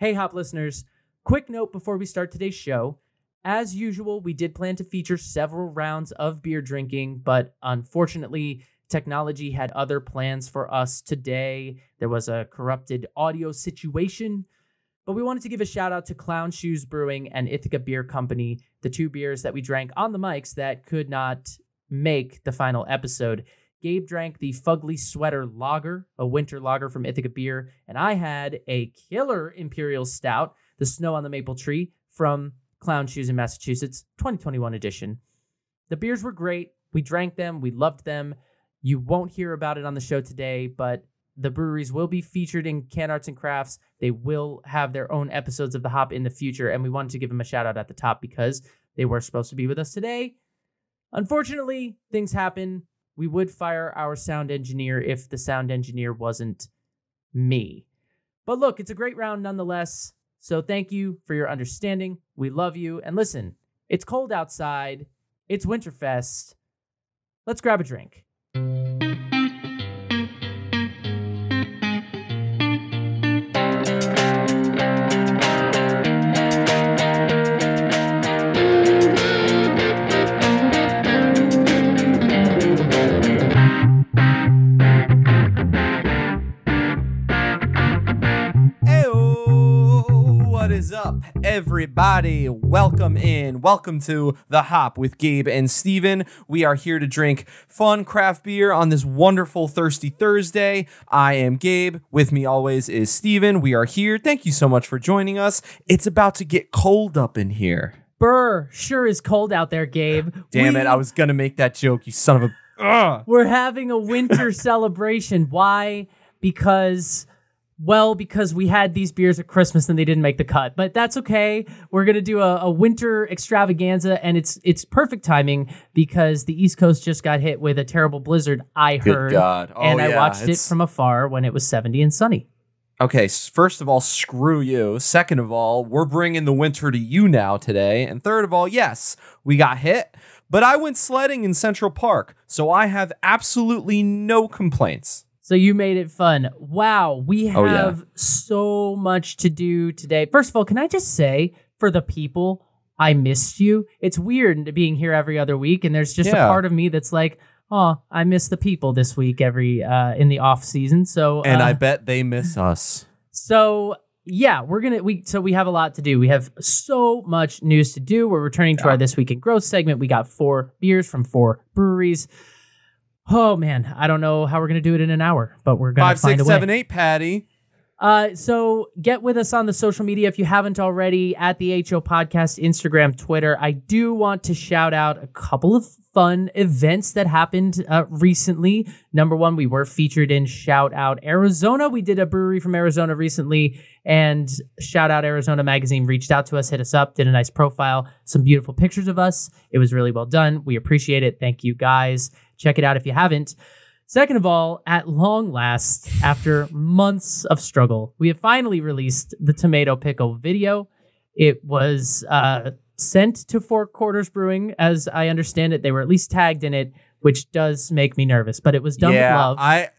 Hey, Hop listeners. Quick note before we start today's show. As usual, we did plan to feature several rounds of beer drinking, but unfortunately, technology had other plans for us today. There was a corrupted audio situation, but we wanted to give a shout out to Clown Shoes Brewing and Ithaca Beer Company, the two beers that we drank on the mics that could not make the final episode. Gabe drank the Fugly Sweater Lager, a winter lager from Ithaca Beer, and I had a killer imperial stout, the Snow on the Maple Tree, from Clown Shoes in Massachusetts, 2021 edition. The beers were great. We drank them. We loved them. You won't hear about it on the show today, but the breweries will be featured in Can Arts and Crafts. They will have their own episodes of The Hop in the future, and we wanted to give them a shout out at the top because they were supposed to be with us today. Unfortunately, things happen. We would fire our sound engineer if the sound engineer wasn't me. But look, it's a great round nonetheless. So thank you for your understanding. We love you. And listen, it's cold outside. It's Winterfest. Let's grab a drink. What is up, everybody? Welcome to The Hop with Gabe and Steven. We are here to drink fun craft beer on this wonderful Thirsty Thursday. I am Gabe. With me always is Steven. We are here. Thank you so much for joining us. It's about to get cold up in here. Brr, sure is cold out there, Gabe. Damn it, I was gonna make that joke, you son of a... Ugh. We're having a winter celebration. Why? Because we had these beers at Christmas and they didn't make the cut, but that's okay. We're going to do a winter extravaganza, and it's perfect timing because the East Coast just got hit with a terrible blizzard, I heard. Good God. Oh, and I yeah, watched it from afar when it was 70 and sunny. Okay, first of all, screw you. Second of all, we're bringing the winter to you now today. And third of all, yes, we got hit, but I went sledding in Central Park, so I have absolutely no complaints. So you made it fun. Wow, we have so much to do today. First of all, can I just say, for the people, I missed you. It's weird being here every other week, and there's just a part of me that's like, oh, I miss the people this week every in the off season. So and I bet they miss us. So yeah, we have a lot to do. We have so much news to do. We're returning to our This Week in Growth segment. We got 4 beers from 4 breweries. Oh, man, I don't know how we're going to do it in an hour, but we're going to find a way. 5, 6, 7, 8, Patty. So get with us on the social media if you haven't already, at the HO Podcast, Instagram, Twitter. I do want to shout out a couple of fun events that happened recently. Number one, we were featured in Shout Out Arizona. We did a brewery from Arizona recently, and Shout Out Arizona magazine reached out to us, hit us up, did a nice profile, some beautiful pictures of us. It was really well done. We appreciate it. Thank you, guys. Check it out if you haven't. Second of all, at long last, after months of struggle, we have finally released the tomato pickle video. It was sent to Four Quarters Brewing, as I understand it. They were at least tagged in it, which does make me nervous, but it was done with love. I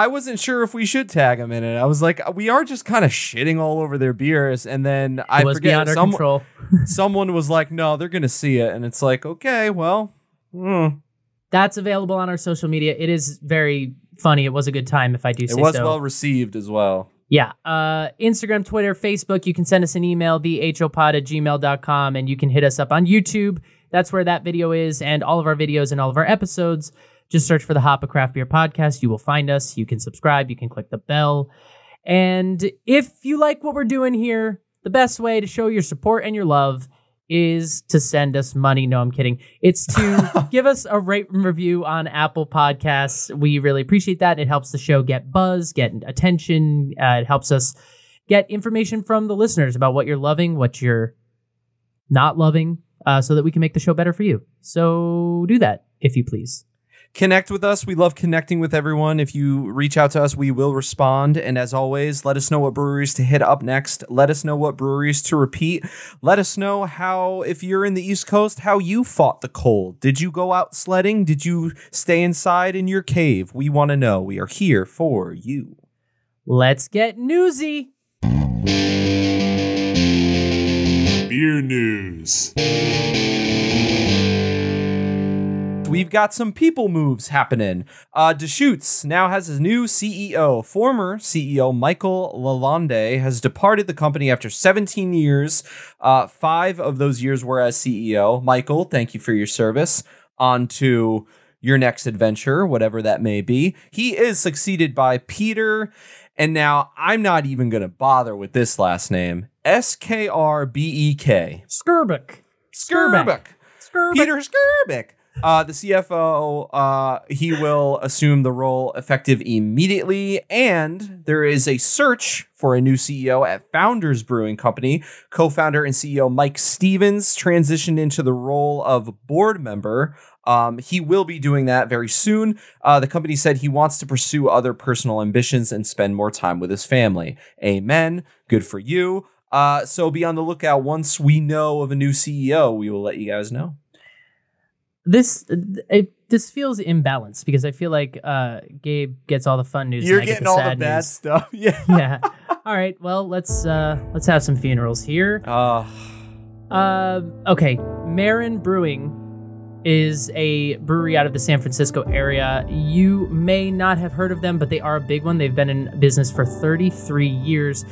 wasn't sure if we should tag them in it. I was like, we are just kind of shitting all over their beers, and then I forget beyond our control. Someone was like, no, they're going to see it, and it's like, okay, well, That's available on our social media. It is very funny. It was a good time, if I do say so. It was well received as well. Yeah. Instagram, Twitter, Facebook. You can send us an email, thehopod@gmail.com, and you can hit us up on YouTube. That's where that video is, and all of our videos and all of our episodes. Just search for the Hop, a Craft Beer Podcast. You will find us. You can subscribe. You can click the bell. And if you like what we're doing here, the best way to show your support and your love is to send us money. No, I'm kidding. It's to give us a rate and review on Apple Podcasts. We really appreciate that. It helps the show get buzz, get attention. It helps us get information from the listeners about what you're loving, what you're not loving, so that we can make the show better for you. So do that, if you please. Connect with us. We love connecting with everyone. If you reach out to us, we will respond. And as always, let us know what breweries to hit up next. Let us know what breweries to repeat. Let us know how, if you're in the East Coast, how you fought the cold. Did you go out sledding? Did you stay inside in your cave? We want to know. We are here for you. Let's get newsy. Breweries. We've got some people moves happening. Deschutes now has his new CEO. Former CEO Michael Lalonde has departed the company after 17 years. 5 of those years were as CEO. Michael, thank you for your service. On to your next adventure, whatever that may be. He is succeeded by Peter, and now I'm not even going to bother with this last name. Skrbek. Skurbeck. Peter Skurbeck. The CFO, he will assume the role effective immediately, and there is a search for a new CEO at Founders Brewing Company. Co-founder and CEO Mike Stevens transitioned into the role of board member. He will be doing that very soon. The company said he wants to pursue other personal ambitions and spend more time with his family. Amen. Good for you. So be on the lookout. Once we know of a new CEO, we will let you guys know. This feels imbalanced because I feel like Gabe gets all the fun news. You're and I get getting all the sad bad news. stuff. Yeah. Yeah. All right. Well, let's have some funerals here. Okay. Marin Brewing is a brewery out of the San Francisco area. You may not have heard of them, but they are a big one. They've been in business for 33 years.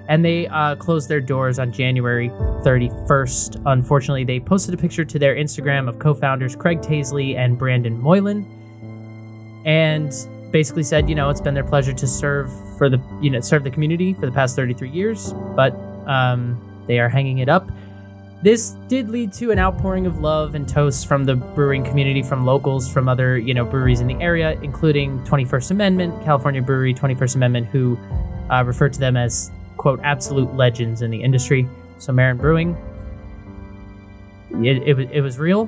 And they closed their doors on January 31st. Unfortunately, they posted a picture to their Instagram of co-founders Craig Taisley and Brandon Moylan, and basically said, it's been their pleasure to serve the community for the past 33 years, but they are hanging it up. This did lead to an outpouring of love and toasts from the brewing community, from locals, from other breweries in the area, including 21st Amendment, California Brewery, 21st Amendment, who referred to them as, quote, absolute legends in the industry. So Marin Brewing, it was real.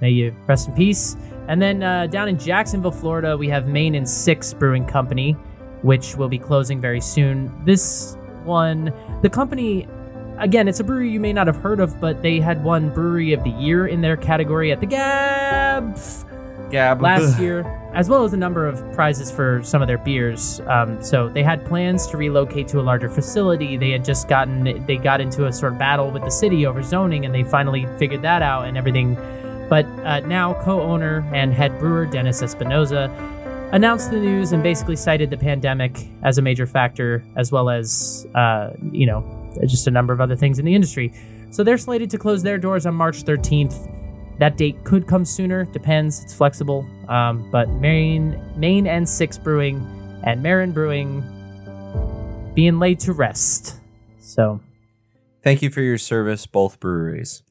May you rest in peace. And then down in Jacksonville, Florida, we have Main and Six Brewing Company, which will be closing very soon. This one, the company, again, it's a brewery you may not have heard of, but they had won Brewery of the Year in their category at the Gab last year, as well as a number of prizes for some of their beers. So they had plans to relocate to a larger facility. They got into a sort of battle with the city over zoning, and they finally figured that out and everything. But now co-owner and head brewer Dennis Espinoza announced the news and basically cited the pandemic as a major factor, as well as, just a number of other things in the industry. So they're slated to close their doors on March 13th. That date could come sooner, depends, it's flexible. But Main and Six Brewing and Marin Brewing being laid to rest. So thank you for your service, both breweries.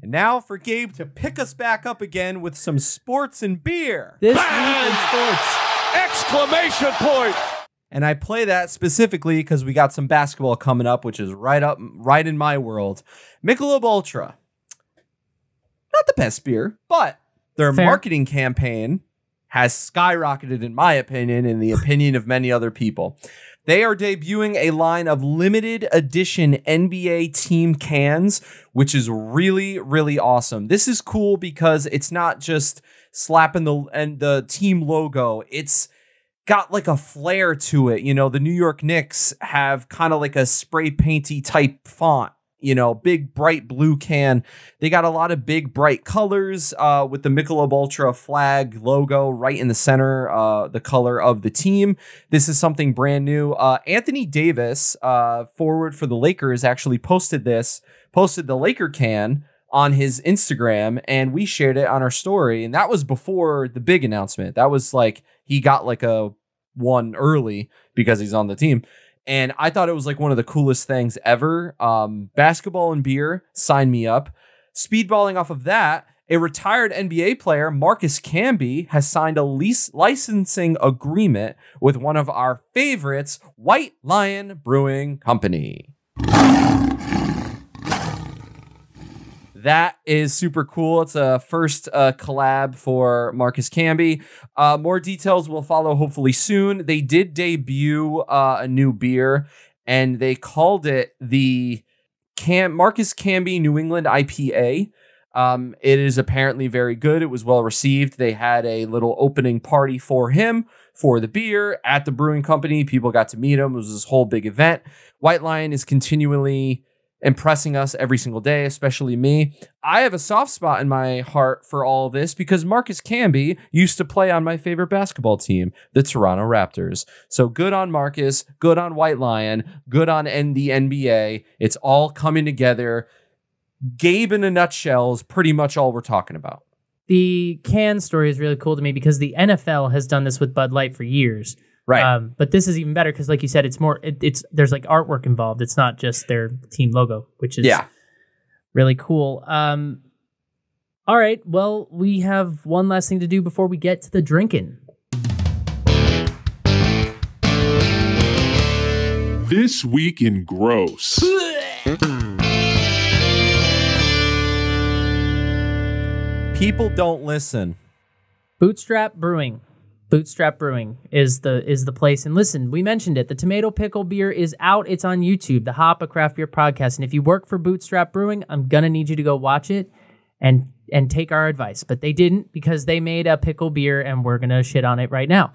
And now for Gabe to pick us back up again with some sports and beer. This week in sports. Exclamation point! And I play that specifically because we got some basketball coming up, which is right in my world. Michelob Ultra. Not the best beer, but their marketing campaign has skyrocketed, in my opinion, in the opinion of many other people. They are debuting a line of limited edition NBA team cans, which is really, really awesome. This is cool because it's not just slapping the team logo. It's got like a flair to it. The New York Knicks have kind of like a spray painty type font. Big bright blue can. They got a lot of big bright colors with the Michelob Ultra flag logo right in the center, the color of the team. This is something brand new. Anthony Davis, forward for the Lakers, actually posted the Laker can on his Instagram, and we shared it on our story. And that was before the big announcement. That was like he got like a one early because he's on the team. And I thought it was like one of the coolest things ever. Basketball and beer, sign me up. Speedballing off of that, a retired NBA player, Marcus Camby, has signed a licensing agreement with one of our favorites, White Lion Brewing Company. That is super cool. It's a first collab for Marcus Camby. More details will follow hopefully soon. They did debut a new beer, and they called it the Marcus Camby New England IPA. It is apparently very good. It was well received. They had a little opening party for him for the beer at the brewing company. People got to meet him. It was this whole big event. White Lion is continually impressing us every single day, especially me. I have a soft spot in my heart for all of this because Marcus Camby used to play on my favorite basketball team, the Toronto Raptors. So good on Marcus, good on White Lion, good on the NBA. It's all coming together. Gabe in a nutshell is pretty much all we're talking about. The can story is really cool to me because the NFL has done this with Bud Light for years. Right. But this is even better because, like you said, it's more. There's like artwork involved. It's not just their team logo, which is really cool. All right. Well, we have one last thing to do before we get to the drinking. This Week in Gross. People don't listen. Bootstrap Brewing is the place. And listen, we mentioned it. The tomato pickle beer is out. It's on YouTube, the Hop, a Craft Beer Podcast. And if you work for Bootstrap Brewing, I'm going to need you to go watch it and take our advice. But they didn't because they made a pickle beer and we're going to shit on it right now.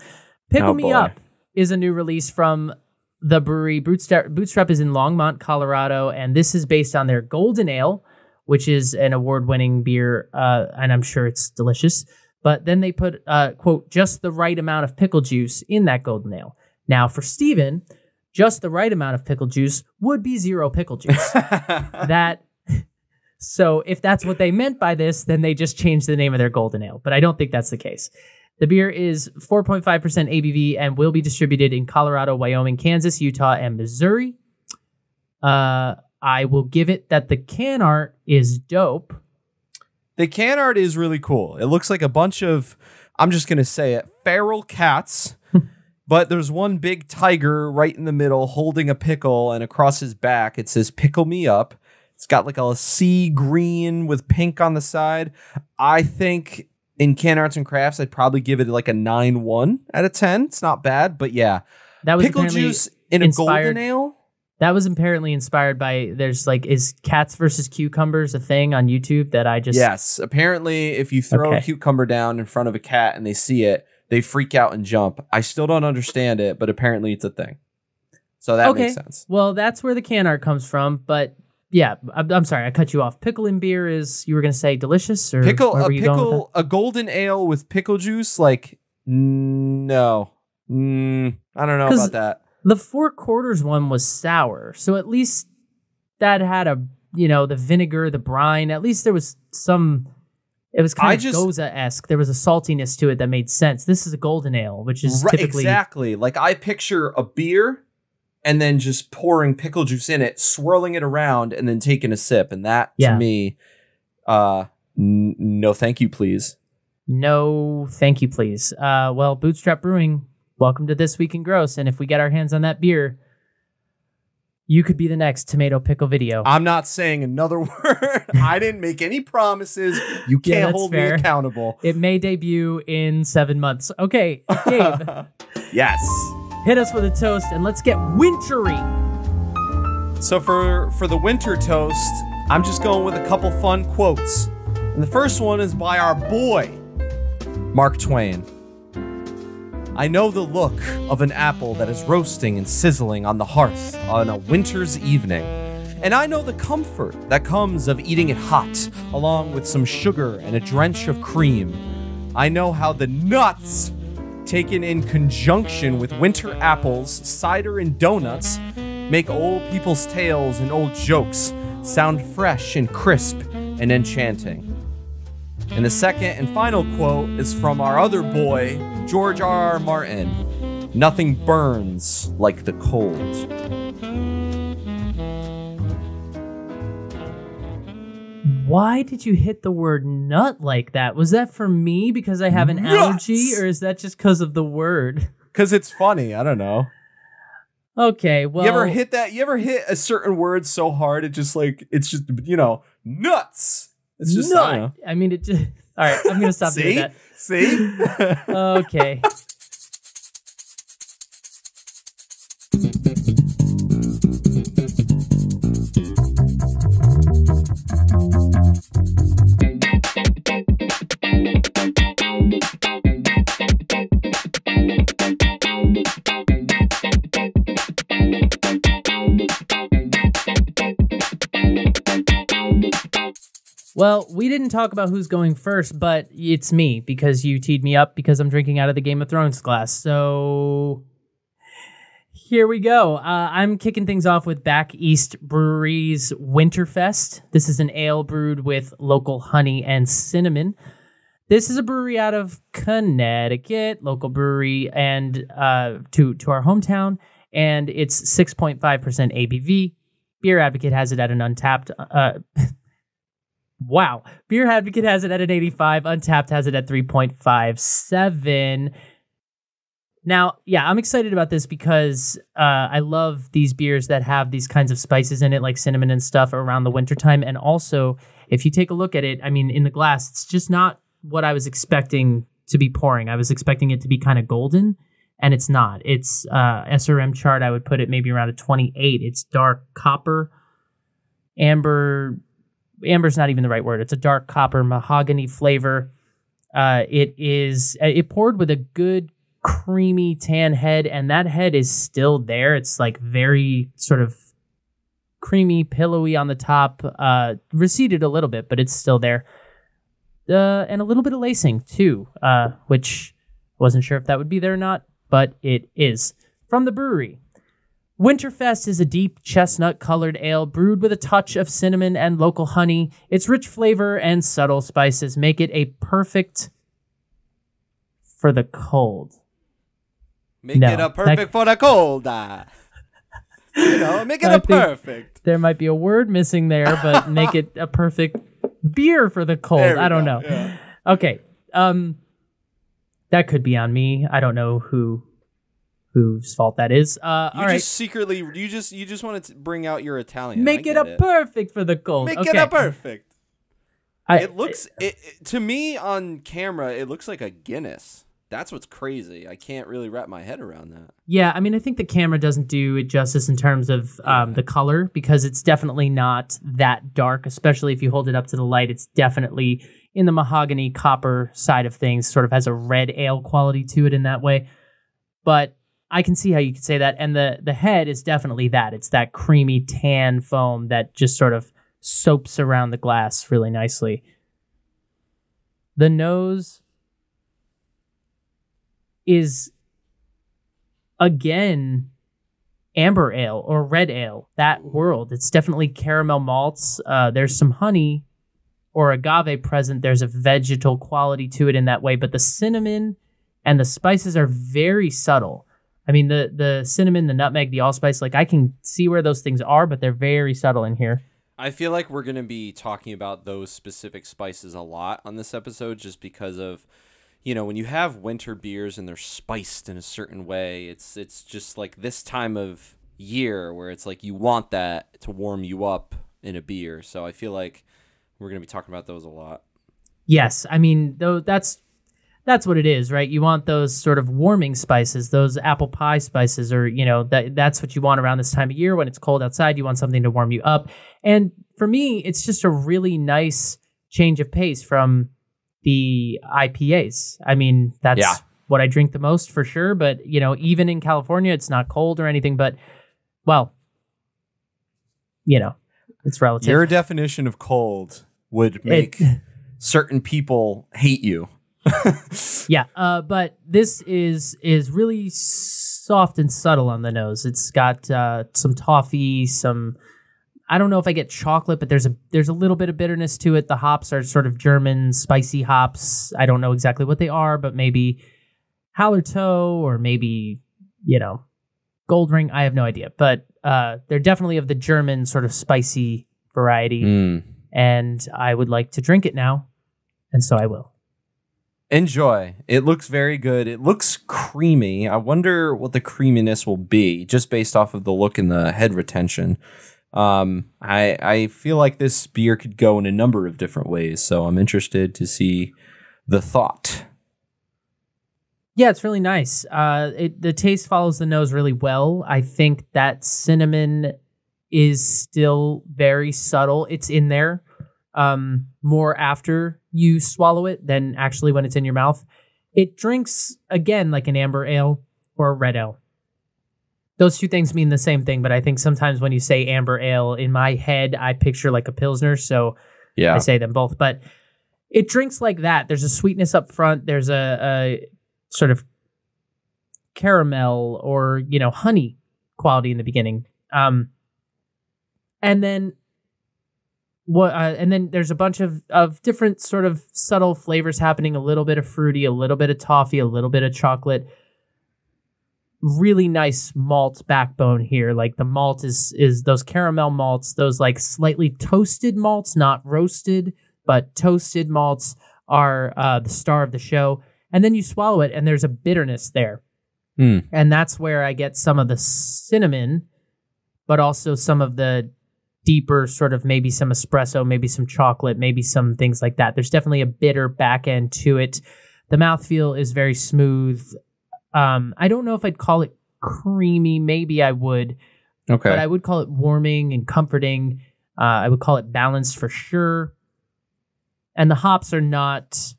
Pickle Me Up is a new release from the brewery. Bootstrap is in Longmont, Colorado. And this is based on their Golden Ale, which is an award-winning beer. And I'm sure it's delicious. But then they put, quote, just the right amount of pickle juice in that Golden Ale. Now, for Steven, just the right amount of pickle juice would be 0 pickle juice. So if that's what they meant by this, then they just changed the name of their Golden Ale. But I don't think that's the case. The beer is 4.5% ABV and will be distributed in Colorado, Wyoming, Kansas, Utah, and Missouri. I will give it that the can art is dope. The can art is really cool. It looks like a bunch of, I'm just going to say it, feral cats. But there's one big tiger right in the middle holding a pickle, and across his back it says "Pickle Me Up." It's got like a sea green with pink on the side. I think in Can Arts and Crafts, I'd probably give it like a 9.1 out of 10. It's not bad, but yeah. That was pickle juice in a Golden Ale? That was apparently inspired by, there's like, is cats versus cucumbers a thing on YouTube that I just... Yes, apparently if you throw a cucumber down in front of a cat and they see it, they freak out and jump. I still don't understand it, but apparently it's a thing. So that makes sense. Well, that's where the can art comes from, but yeah, I'm sorry, I cut you off. Pickle in beer is, you were going to say delicious? Or a Golden Ale with pickle juice? Like, no. I don't know about that. The 4 Quarters one was sour, so at least that had the vinegar, the brine. At least there was some. It was kind of Goza-esque. There was a saltiness to it that made sense. This is a Golden Ale, which is typically exactly like I picture a beer, and then just pouring pickle juice in it, swirling it around, and then taking a sip. And that to me, no, thank you, please. No, thank you, please. Well, Bootstrap Brewing. Welcome to This Week in Gross, and if we get our hands on that beer, you could be the next tomato pickle video. I'm not saying another word. I didn't make any promises. You can't hold me accountable. It may debut in 7 months. Okay, Gabe. Yes. Hit us with a toast, and let's get wintry. So for the winter toast, I'm just going with a couple fun quotes. And the first one is by our boy, Mark Twain. I know the look of an apple that is roasting and sizzling on the hearth on a winter's evening. And I know the comfort that comes of eating it hot, along with some sugar and a drench of cream. I know how the nuts, taken in conjunction with winter apples, cider, and donuts, make old people's tales and old jokes sound fresh and crisp and enchanting. And the second and final quote is from our other boy, George R.R. Martin. Nothing burns like the cold. Why did you hit the word nut like that? Was that for me because I have an allergy, or is that just because of the word? Because it's funny. I don't know. Okay, well... You ever hit a certain word so hard, it's just, nuts! It's just nut. I mean, it just... All right, I'm going to stop doing that. See? Okay. Well, we didn't talk about who's going first, but it's me because you teed me up because I'm drinking out of the Game of Thrones glass. So here we go. I'm kicking things off with Back East Brewery's Winterfest. This is an ale brewed with local honey and cinnamon. This is a brewery out of Connecticut, local brewery, and to our hometown, and it's 6.5% ABV. Beer Advocate has it at an Untapped. Wow. Beer Advocate has it at an 85. Untapped has it at 3.57. Now, yeah, I'm excited about this because I love these beers that have these kinds of spices in it, like cinnamon and stuff around the wintertime. And also, if you take a look at it, I mean, in the glass, it's just not what I was expecting to be pouring. I was expecting it to be kind of golden, and it's not. It's SRM chart, I would put it maybe around a 28. It's dark copper, amber's not even the right word. It's a dark copper mahogany flavor. It poured with a good creamy tan head, and that head is still there. It's like very sort of creamy, pillowy on the top, receded a little bit, but it's still there. And a little bit of lacing too, which wasn't sure if that would be there or not, but it is. From the brewery, Winterfest is a deep chestnut-colored ale brewed with a touch of cinnamon and local honey. Its rich flavor and subtle spices make it a perfect for the cold. Make it a perfect for the cold. Make it a perfect. There might be a word missing there, but make it a perfect beer for the cold. I don't know. Yeah. Okay. That could be on me. I don't know whose fault that is. Secretly, you just want to bring out your Italian. Make it a perfect for the cold. Make it a perfect. To me on camera, it looks like a Guinness. That's what's crazy. I can't really wrap my head around that. Yeah, I mean, I think the camera doesn't do it justice in terms of the color, because it's definitely not that dark, especially if you hold it up to the light. It's definitely in the mahogany copper side of things, sort of has a red ale quality to it in that way. But I can see how you could say that. And the head is definitely that. It's that creamy tan foam that just sort of soaps around the glass really nicely. The nose is, again, amber ale or red ale, that world. It's definitely caramel malts. There's some honey or agave present. There's a vegetal quality to it in that way, but the cinnamon and the spices are very subtle. I mean, the cinnamon, the nutmeg, the allspice, like I can see where those things are, but they're very subtle in here. I feel like we're going to be talking about those specific spices a lot on this episode just because of, when you have winter beers and they're spiced in a certain way, it's just like this time of year where it's like you want that to warm you up in a beer. So I feel like we're going to be talking about those a lot. Yes, I mean, though that's what it is, right? You want those sort of warming spices, those apple pie spices, or, that's what you want around this time of year when it's cold outside. You want something to warm you up. And for me, it's just a really nice change of pace from the IPAs. I mean, that's what I drink the most for sure. But, even in California, it's not cold or anything, but, well, it's relative. Your definition of cold would make certain people hate you. But this is really soft and subtle on the nose. It's got some toffee, I don't know if I get chocolate, but there's a little bit of bitterness to it. The hops are sort of German spicy hops. I don't know exactly what they are, but maybe Hallertau or maybe, Goldring. I have no idea, but they're definitely of the German sort of spicy variety. And I would like to drink it now, and so I will. Enjoy. It looks very good. It looks creamy. I wonder what the creaminess will be just based off of the look and the head retention. I feel like this beer could go in a number of different ways, so I'm interested to see the thought. Yeah, it's really nice. The taste follows the nose really well. I think that cinnamon is still very subtle. It's in there more after you swallow it than actually when it's in your mouth. It drinks, again, like an amber ale or a red ale. Those two things mean the same thing, but I think sometimes when you say amber ale, in my head, I picture like a Pilsner. So Yeah. I say them both, but it drinks like that. There's a sweetness up front. There's a sort of caramel or, honey quality in the beginning. And then there's a bunch of different sort of subtle flavors happening, a little bit of fruity, a little bit of toffee, a little bit of chocolate. Really nice malt backbone here. Like the malt is those caramel malts, those like slightly toasted malts, not roasted, but toasted malts are the star of the show. And then you swallow it and there's a bitterness there. And that's where I get some of the cinnamon, but also some of the deeper sort of maybe some espresso, maybe some chocolate, maybe some things like that. There's definitely a bitter back end to it. The mouthfeel is very smooth. I don't know if I'd call it creamy. Maybe I would. Okay. But I would call it warming and comforting. I would call it balanced for sure. And the hops are not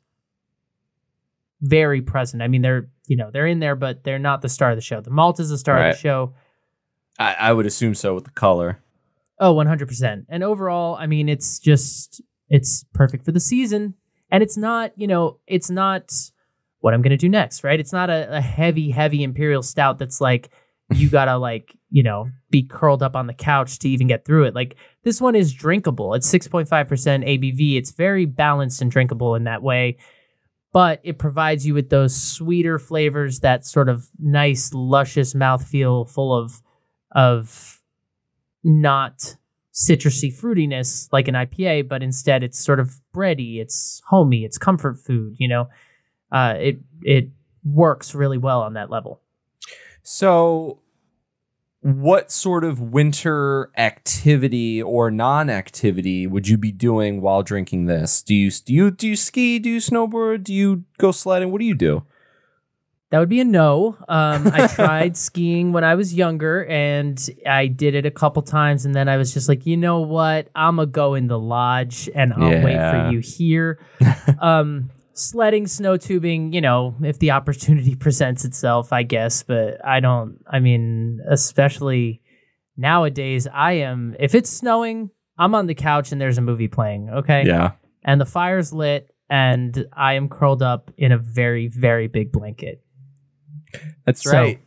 very present. I mean, they're in there, but they're not the star of the show. The malt is the star of the show. I would assume so with the color. Oh, 100%. And overall, I mean, it's perfect for the season. And it's not what I'm going to do next, right? It's not a heavy, heavy imperial stout that's like, you got to be curled up on the couch to even get through it. Like this one is drinkable. It's 6.5% ABV. It's very balanced and drinkable in that way. But it provides you with those sweeter flavors, that sort of nice, luscious mouthfeel full of not citrusy fruitiness like an IPA, but instead it's sort of bready, it's homey, it's comfort food, It works really well on that level. So what sort of winter activity or non-activity would you be doing while drinking this? Do you ski? Do you snowboard? Do you go sledding? What do you do? That would be a no. I tried skiing when I was younger, and I did it a couple times, and then I was just like, you know what? I'm going to go in the lodge, and I'll wait for you here. Sledding, snow tubing, if the opportunity presents itself, I guess. But especially nowadays, if it's snowing, I'm on the couch and there's a movie playing, okay? Yeah. And the fire's lit, and I am curled up in a very, very big blanket. That's right.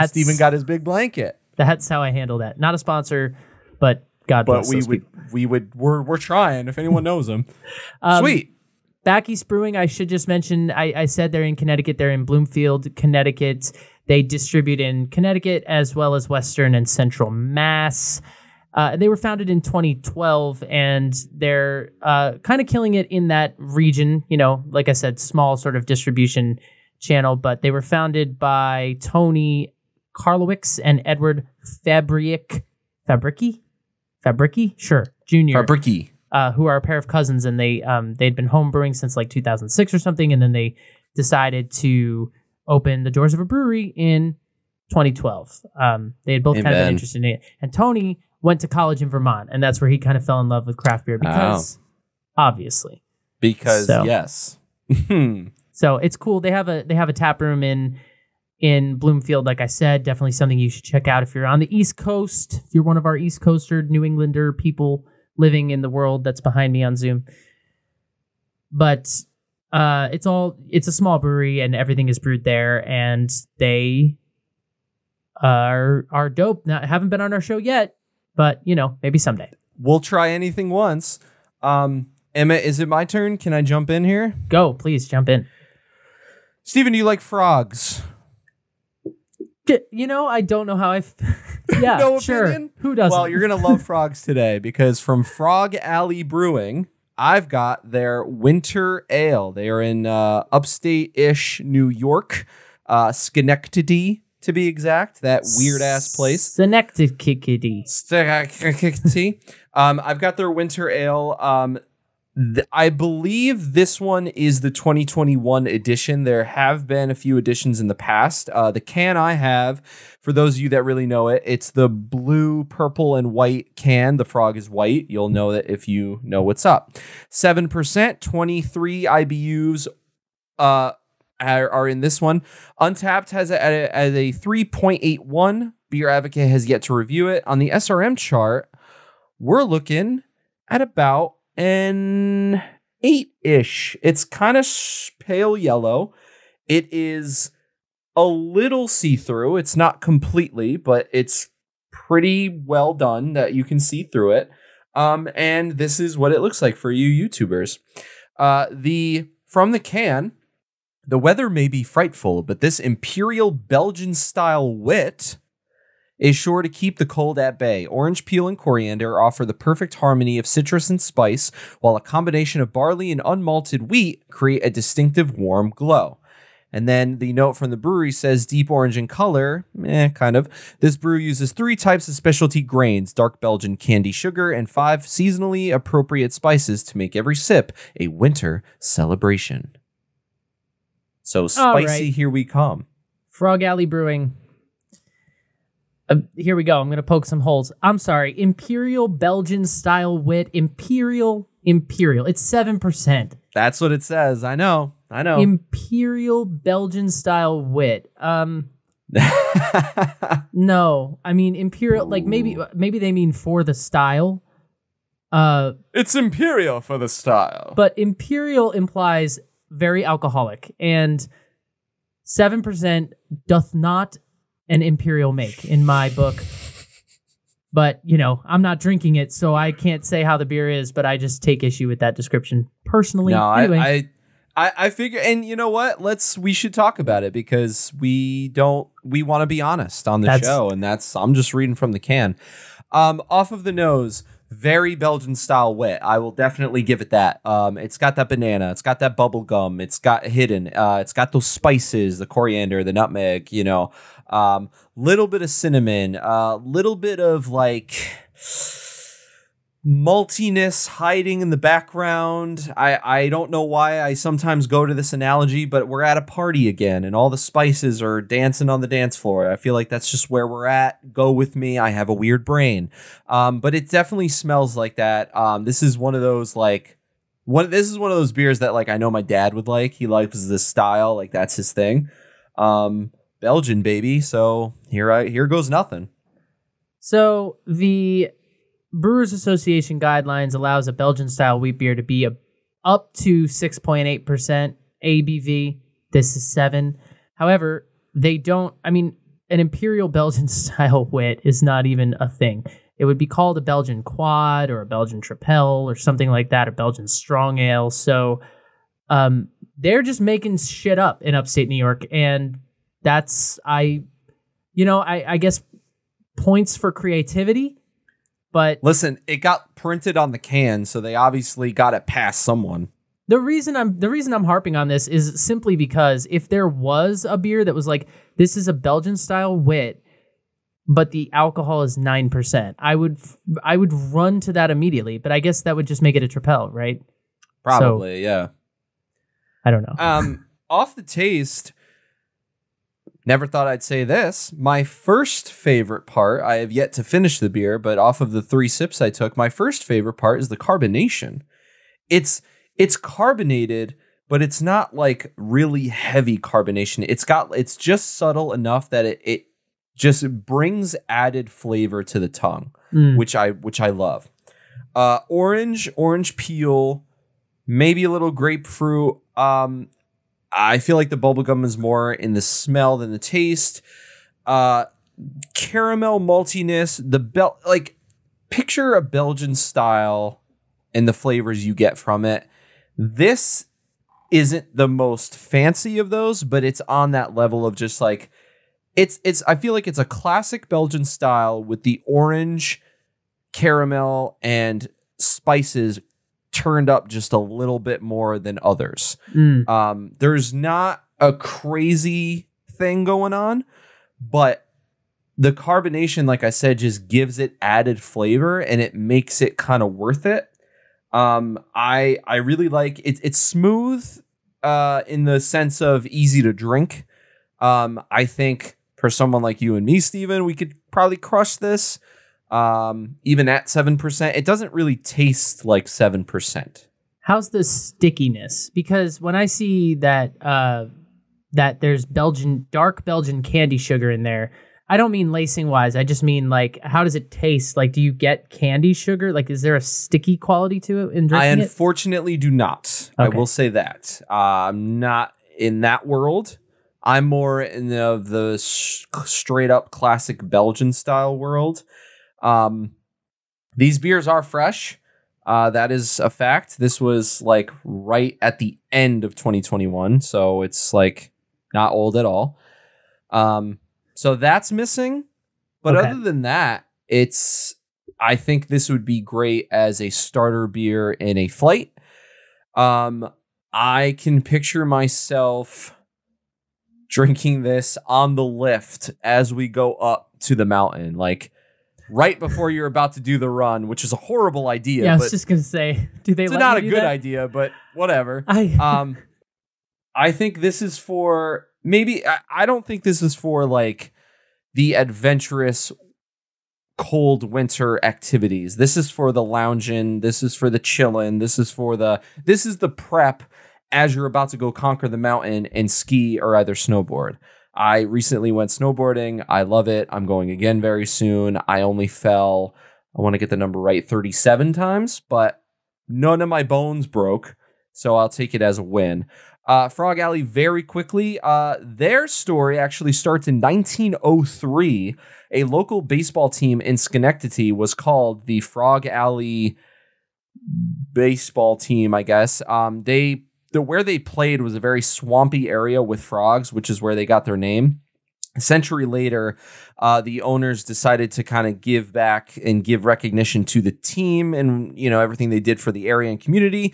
Steven got his big blanket. That's how I handle that. Not a sponsor, but God bless those people. We're trying if anyone knows them. Sweet. Back East Brewing, I should just mention, I said they're in Connecticut. They're in Bloomfield, Connecticut. They distribute in Connecticut as well as Western and Central Mass. They were founded in 2012, and they're kind of killing it in that region. Like I said, small sort of distribution channel, but they were founded by Tony Karlowicz and Edward Fabricki? Sure, Jr. Fabricki. Who are a pair of cousins, and they'd been home brewing since like 2006 or something, and then they decided to open the doors of a brewery in 2012. They had both kind of been interested in it, and Tony went to college in Vermont, and that's where he kind of fell in love with craft beer obviously. Yes. So it's cool. They have a tap room in Bloomfield, like I said. Definitely something you should check out if you're on the East Coast. If you're one of our East Coaster, New Englander people living in the world that's behind me on Zoom. But it's a small brewery, and everything is brewed there, and they are dope. Haven't been on our show yet, but maybe someday. We'll try anything once. Emma, is it my turn? Can I jump in here? Go, please jump in. Steven, do you like frogs? I don't know how yeah, no sure. Opinion? Who doesn't? Well, you're going to love frogs today, because from Frog Alley Brewing, I've got their winter ale. They are in upstate-ish New York, Schenectady to be exact, that weird-ass place. Schenectady. I've got their winter ale. I believe this one is the 2021 edition. There have been a few editions in the past. The can I have, for those of you that really know it, it's the blue, purple, and white can. The frog is white. You'll know that if you know what's up. 7%, 23 IBUs are in this one. Untapped has it at a 3.81. Beer Advocate has yet to review it. On the SRM chart, we're looking at about an 8-ish. It's kind of pale yellow. It is a little see-through. It's not completely, but it's pretty well done that you can see through it. And this is what it looks like for you YouTubers. From the can, the weather may be frightful, but this imperial Belgian-style wit is sure to keep the cold at bay. Orange peel and coriander offer the perfect harmony of citrus and spice, while a combination of barley and unmalted wheat create a distinctive warm glow. And then the note from the brewery says deep orange in color, kind of. This brew uses 3 types of specialty grains, dark Belgian candy sugar, and 5 seasonally appropriate spices to make every sip a winter celebration. So spicy, right. Here we come. Frog Alley Brewing. Here we go. I'm going to poke some holes. I'm sorry. Imperial Belgian style wit. Imperial. It's 7%. That's what it says. I know. Imperial Belgian style wit. No. I mean, imperial, like maybe they mean for the style. It's imperial for the style. But imperial implies very alcoholic, and 7% doth not an imperial make in my book. But, I'm not drinking it, so I can't say how the beer is, but I just take issue with that description personally. No, anyway. I figure, and you know what? We should talk about it because we want to be honest on the show, and I'm just reading from the can. Off of the nose, very Belgian style wit. I will definitely give it that. It's got that banana, it's got that bubble gum, it's got it's got those spices, the coriander, the nutmeg, little bit of cinnamon, little bit of like maltiness hiding in the background. I don't know why I sometimes go to this analogy, but we're at a party again and all the spices are dancing on the dance floor. I feel like that's just where we're at. Go with me. I have a weird brain. But it definitely smells like that. This is one of those this is one of those beers that like I know my dad would like. He likes this style, like that's his thing. Belgian baby. So here goes nothing. So the Brewers Association guidelines allows a Belgian-style wheat beer to be up to 6.8% ABV. This is 7. However, an Imperial Belgian-style wit is not even a thing. It would be called a Belgian Quad or a Belgian Tripel or something like that, or Belgian Strong Ale. So they're just making shit up in upstate New York, and that's, I guess, points for creativity. But listen, it got printed on the can, so they obviously got it past someone. The reason I'm harping on this is simply because if there was a beer that was like, this is a Belgian style wit, but the alcohol is 9%, I would run to that immediately. But I guess that would just make it a Tripel, right? Probably, yeah. I don't know. Off the taste, never thought I'd say this. My first favorite part, I have yet to finish the beer, but off of the 3 sips I took, my first favorite part is the carbonation. It's carbonated, but it's not like really heavy carbonation. It's just subtle enough that it just brings added flavor to the tongue, which I love. Orange peel, maybe a little grapefruit. I feel like the bubblegum is more in the smell than the taste. Caramel maltiness, picture a Belgian style and the flavors you get from it. This isn't the most fancy of those, but it's on that level of just like, I feel like it's a classic Belgian style with the orange, caramel, and spices turned up just a little bit more than others. There's not a crazy thing going on, but the carbonation, like I said, just gives it added flavor and it makes it kind of worth it. I really like it. It's smooth in the sense of easy to drink. I think for someone like you and me, Steven, we could probably crush this. Even at 7%, it doesn't really taste like 7%. How's the stickiness? Because when I see that there's dark Belgian candy sugar in there, I don't mean lacing wise. I just mean like, how does it taste? Like, do you get candy sugar? Like, is there a sticky quality to it in drinking I it? unfortunately do not. Okay. I will say that. I'm not in that world. I'm more in the straight up classic Belgian style world. These beers are fresh. That is a fact. This was like right at the end of 2021. So it's like not old at all. So that's missing. But Okay. other than that, I think this would be great as a starter beer in a flight. I can picture myself drinking this on the lift as we go up to the mountain, like right before you're about to do the run, which is a horrible idea. Yeah, I was but just gonna say, do they? it's let not you a do good that? idea, but whatever. I I think this is for maybe. I don't think this is for like the adventurous cold winter activities. This is for the lounging. This is for the chilling. This is the prep as you're about to go conquer the mountain and ski or either snowboard. I recently went snowboarding. I love it. I'm going again very soon. I only fell, I want to get the number right, 37 times, but none of my bones broke. So I'll take it as a win. Frog Alley, very quickly, their story actually starts in 1903. A local baseball team in Schenectady was called the Frog Alley baseball team, I guess. Where they played was a very swampy area with frogs, which is where they got their name. A century later, the owners decided to kind of give back and give recognition to the team and, everything they did for the area and community.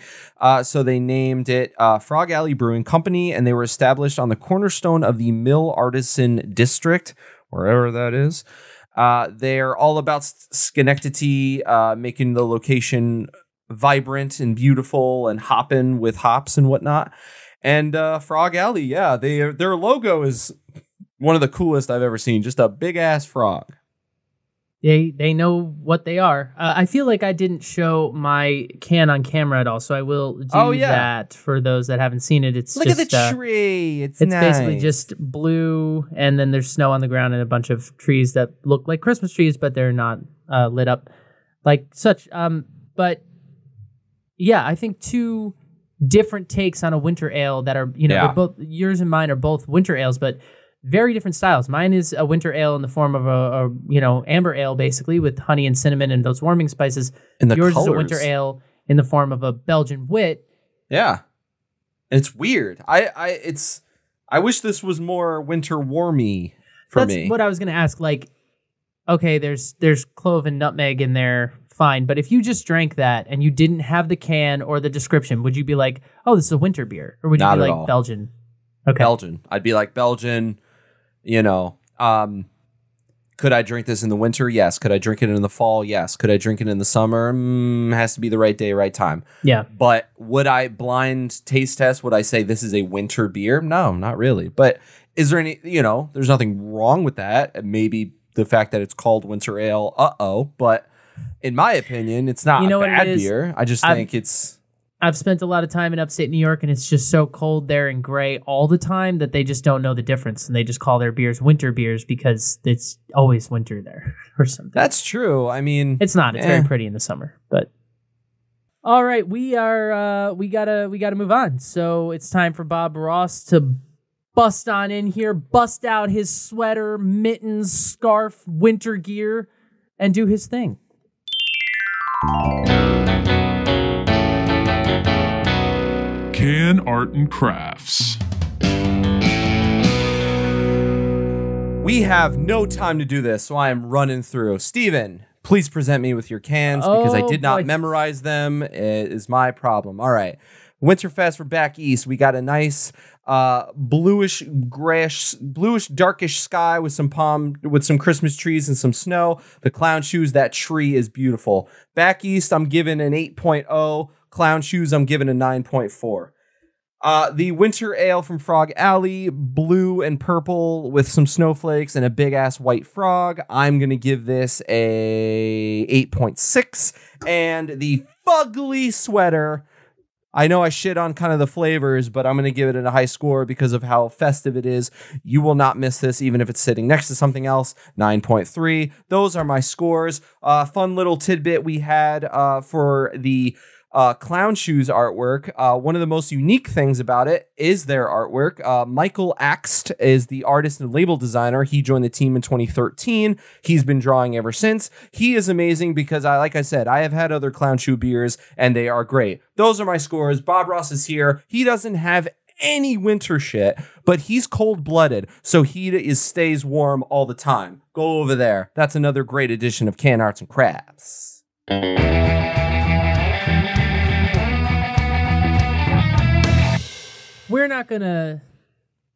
So they named it Frog Alley Brewing Company, and they were established on the cornerstone of the Mill Artisan District, wherever that is. They're all about Schenectady, making the location vibrant and beautiful and hopping with hops and whatnot. And Frog Alley, yeah, their logo is one of the coolest I've ever seen. Just a big ass frog. They know what they are. I feel like I didn't show my can on camera at all, so I will do that for those that haven't seen it. It's Look just, at the tree. It's nice. nice. Basically just blue, and then there's snow on the ground and a bunch of trees that look like Christmas trees, but they're not lit up like such. But yeah, I think two different takes on a winter ale that are, they're both, yours and mine are both winter ales, but very different styles. Mine is a winter ale in the form of a amber ale, basically, with honey and cinnamon and those warming spices. And yours colors. is a winter ale in the form of a Belgian wit. Yeah. And it's weird. I wish this was more winter warmy for me. That's what I was going to ask. Like, okay, there's clove and nutmeg in there, fine. But if you just drank that and you didn't have the can or the description, would you be like, oh, this is a winter beer? Or would you Not be at like all. Belgian? Okay. Belgian. I'd be like Belgian, could I drink this in the winter? Yes. Could I drink it in the fall? Yes. Could I drink it in the summer? Has to be the right day, right time. Yeah. But would I blind taste test? Would I say this is a winter beer? No, not really. But is there any, there's nothing wrong with that. Maybe the fact that it's called winter ale, but in my opinion, it's not a bad beer. I just think I've spent a lot of time in upstate New York, and it's just so cold there and gray all the time that they just don't know the difference, and they just call their beers winter beers because it's always winter there or something. That's true. I mean, it's not. It's very pretty in the summer, but all right, we gotta move on. So it's time for Bob Ross to bust on in here, bust out his sweater, mittens, scarf, winter gear, and do his thing. Can Art and Crafts. We have no time to do this, so I am running through. Steven, please present me with your cans because I did not memorize them. It is my problem. All right. Winterfest for Back East. We got a nice bluish darkish sky with some Christmas trees and some snow. The clown shoes, that tree is beautiful. Back East, I'm giving an 8.0. Clown shoes, I'm giving a 9.4. The winter ale from Frog Alley, blue and purple with some snowflakes and a big ass white frog. I'm going to give this a 8.6. And the fugly sweater, I know I shit on kind of the flavors, but I'm going to give it a high score because of how festive it is. You will not miss this, even if it's sitting next to something else. 9.3. Those are my scores. Fun little tidbit we had for the Clown Shoes artwork. One of the most unique things about it is their artwork. Michael Axt is the artist and label designer. He joined the team in 2013. He's been drawing ever since. He is amazing because like I said, I have had other Clown Shoe beers and they are great. Those are my scores. Bob Ross is here. He doesn't have any winter shit, but he's cold-blooded, so he stays warm all the time. Go over there. That's another great edition of Can Arts and Crafts. We're not going to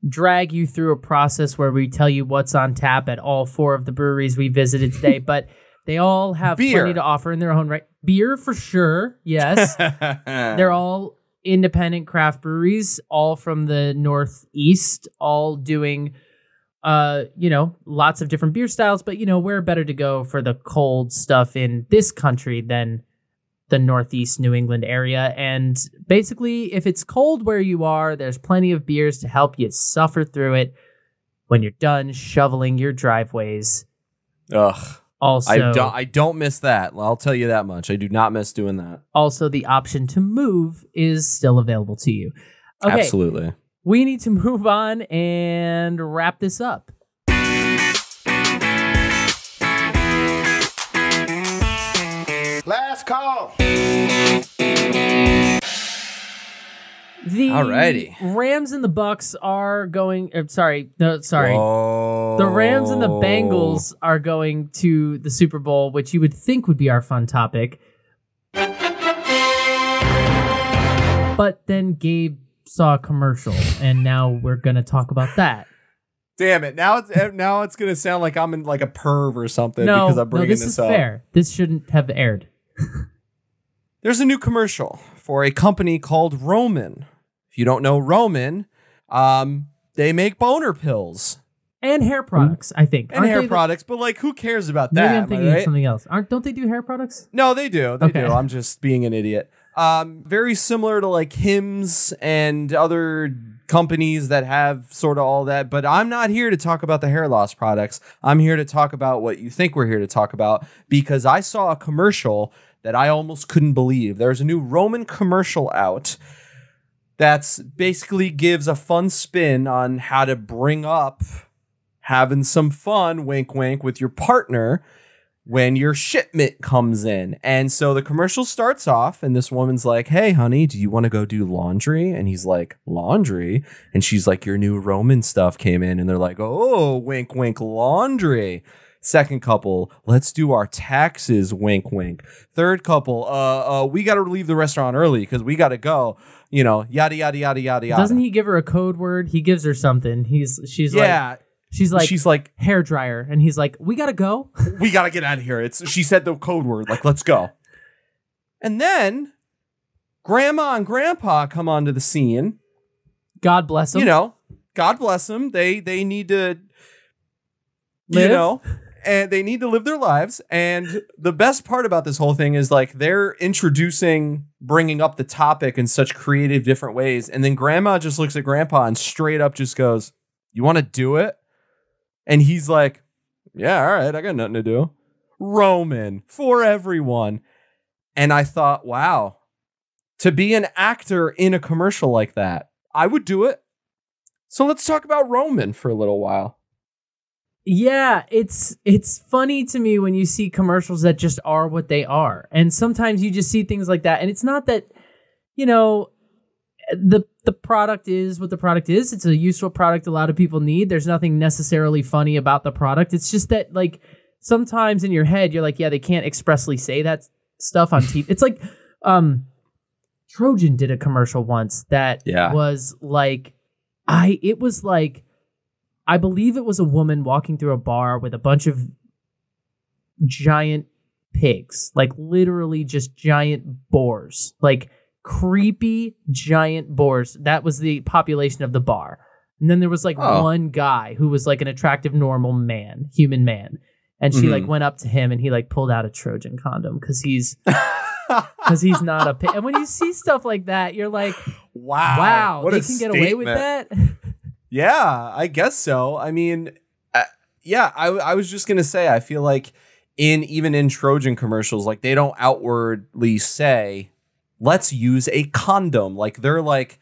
drag you through a process where we tell you what's on tap at all 4 of the breweries we visited today, but they all have plenty to offer in their own right. Beer for sure, yes. They're all independent craft breweries, all from the Northeast, all doing, lots of different beer styles, but, where better to go for the cold stuff in this country than the Northeast New England area. And basically, if it's cold where you are, there's plenty of beers to help you suffer through it when you're done shoveling your driveways. Ugh. Also, I don't miss that. I'll tell you that much. I do not miss doing that. Also, the option to move is still available to you. Okay, absolutely. We need to move on and wrap this up. Last call. Alrighty. Rams and the Bucks are going. Sorry. Whoa. The Rams and the Bengals are going to the Super Bowl, which you would think would be our fun topic. But then Gabe saw a commercial, and now we're gonna talk about that. Damn it! Now it's gonna sound like I'm in like a perv or something because I'm bringing this up. This is fair. This shouldn't have aired. There's a new commercial for a company called Roman. If you don't know Roman, they make boner pills and hair products. I think and hair products, but like, who cares about that? Maybe I'm thinking of something else. Don't they do hair products? No, they do. They do. I'm just being an idiot. Very similar to like Hims and other companies that have sort of all that, but I'm not here to talk about the hair loss products. I'm here to talk about what you think we're here to talk about, because I saw a commercial that I almost couldn't believe. There's a new Roman commercial out that's basically gives a fun spin on how to bring up having some fun, wink wink, with your partner when your shipment comes in. And so the commercial starts off and this woman's like, "Hey honey, do you want to go do laundry?" And he's like, "Laundry?" And she's like, "Your new Roman stuff came in." And they're like, "Oh, wink wink, laundry." Second couple, "Let's do our taxes, wink wink." Third couple, we got to leave the restaurant early because we got to go, yada yada yada yada yada. Doesn't he give her a code word? He gives her something. She's like hair dryer, and he's like, "We gotta go. We gotta get out of here." She said the code word, like, "Let's go." And then Grandma and Grandpa come onto the scene. God bless them. God bless them. They need to live. And they need to live their lives. And the best part about this whole thing is like they're bringing up the topic in such creative different ways. And then Grandma just looks at Grandpa and straight up just goes, "You want to do it?" And he's like, "Yeah, all right, I got nothing to do." Roman for everyone. And I thought, wow, to be an actor in a commercial like that, I would do it. So let's talk about Roman for a little while. Yeah, it's funny to me when you see commercials that just are what they are. And sometimes you just see things like that. And it's not that, the product is what the product is. It's a useful product a lot of people need. There's nothing necessarily funny about the product. It's just that, like, sometimes in your head, you're like, yeah, they can't expressly say that stuff on TV. It's like Trojan did a commercial once that was like, I believe it was a woman walking through a bar with a bunch of giant pigs, like literally just giant boars, like creepy giant boars. That was the population of the bar. And then there was like one guy who was like an attractive, normal man, human man. And she like went up to him and he like pulled out a Trojan condom because because he's not a pig. And when you see stuff like that, you're like, wow, what they a can get away with statement. that. Yeah, I guess so. I mean, I was just gonna say, I feel like even in Trojan commercials, like they don't outwardly say, let's use a condom. Like they're like,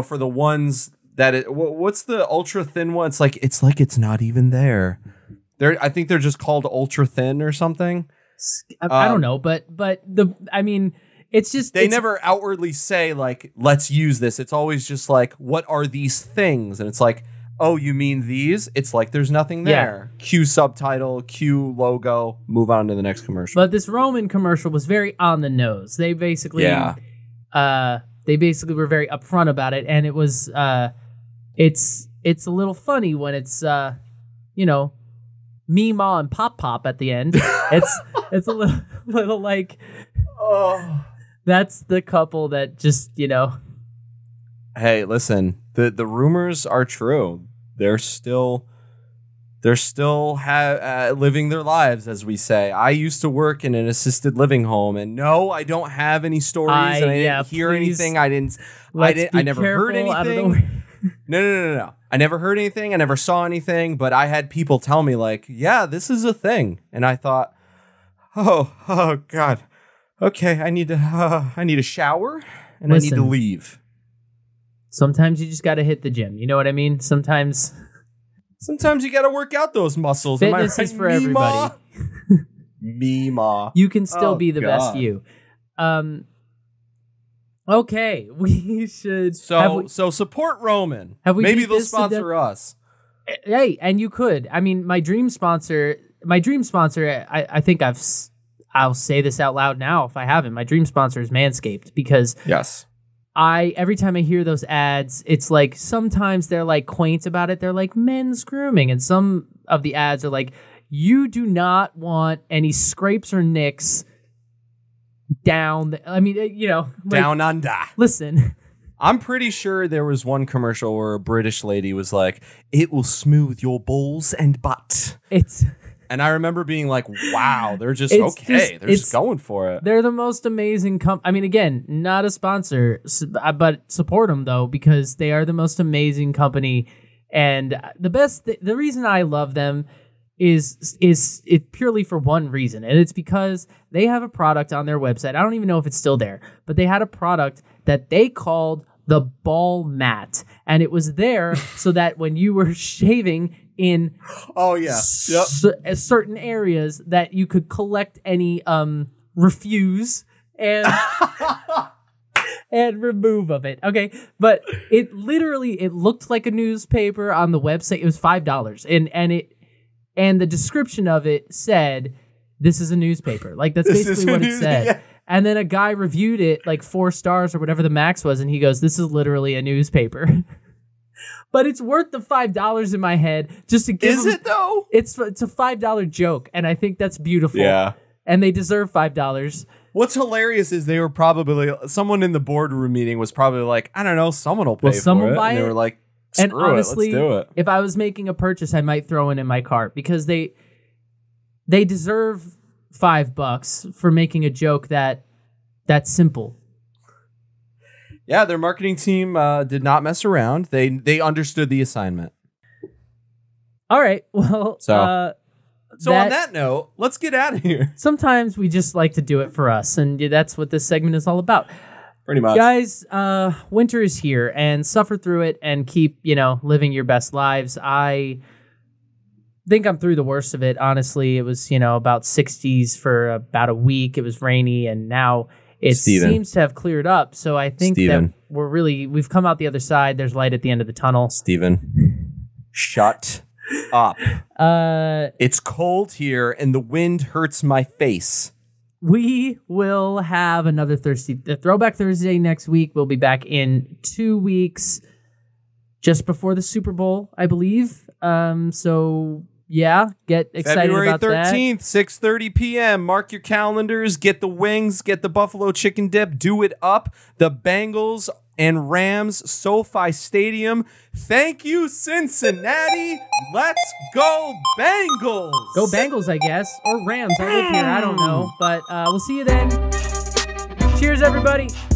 for the ones that what's the ultra thin one? It's like it's not even there. I think they're just called ultra thin or something. I don't know, but it's just they never outwardly say like, let's use this. It's always just like, what are these things? And it's like, oh, you mean these? It's like there's nothing there. Yeah. Cue subtitle, cue logo, move on to the next commercial. But this Roman commercial was very on the nose. They basically were very upfront about it, and it was it's a little funny when it's me, ma, and pop at the end. It's a little like, oh, that's the couple that just Hey, listen, the rumors are true. They're still living their lives, as we say. I used to work in an assisted living home, and no, I don't have any stories, and I didn't hear anything. I never heard anything. No. I never heard anything. I never saw anything, but I had people tell me like, yeah, this is a thing. And I thought, oh God. Okay, I need a shower and I need to leave. Sometimes you just got to hit the gym. You know what I mean? Sometimes you got to work out those muscles. Fitness is for everybody. Mima. You can still be the best you. Okay, we should. So support Roman. Maybe they'll sponsor us. Hey, and you could. I mean, my dream sponsor. I think I'll say this out loud now if I haven't. My dream sponsor is Manscaped because yes, every time I hear those ads, it's like sometimes they're like quaint about it. They're like men's grooming, and some of the ads are like, you do not want any scrapes or nicks down. down under. Listen, I'm pretty sure there was one commercial where a British lady was like, "It will smooth your balls and butt." And I remember being like, wow, they're just okay. They're just going for it. They're the most amazing again, not a sponsor, but support them, though, because they are the most amazing company. And the reason I love them is it purely for one reason. And it's because they have a product on their website. I don't even know if it's still there, but they had a product that they called the ball mat. And it was there so that when you were shaving in certain areas that you could collect any refuse and and remove of it. Okay, but it looked like a newspaper on the website. It was $5, and the description of it said, "This is a newspaper." Like that's basically what it said. Yeah. And then a guy reviewed it like 4 stars or whatever the max was, and he goes, "This is literally a newspaper." But it's worth the $5 in my head just to give Is it though? It's a $5 joke, and I think that's beautiful. Yeah. And they deserve $5. What's hilarious is they were probably someone in the boardroom meeting was probably like, I don't know, someone will pay for it. And they were like, and honestly, let's do it. If I was making a purchase, I might throw it in my cart because they deserve $5 for making a joke that's simple. Yeah, their marketing team did not mess around. They understood the assignment. All right. Well, so on that note, let's get out of here. Sometimes we just like to do it for us, and that's what this segment is all about. Pretty much. Guys, winter is here, and suffer through it and keep, living your best lives. I think I'm through the worst of it, honestly. It was, about 60s for about a week. It was rainy, and now it seems to have cleared up. So I think that we've come out the other side. There's light at the end of the tunnel. Steven, shut up. It's cold here and the wind hurts my face. We will have another Throwback Thursday next week. We'll be back in 2 weeks, just before the Super Bowl, I believe. So yeah, get excited February about 13th, 6:30 p.m. Mark your calendars. Get the wings. Get the buffalo chicken dip. Do it up. The Bengals and Rams, SoFi Stadium. Thank you, Cincinnati. Let's go Bengals. Go Bengals, I guess. Or Rams. I live here. I don't know. But we'll see you then. Cheers, everybody.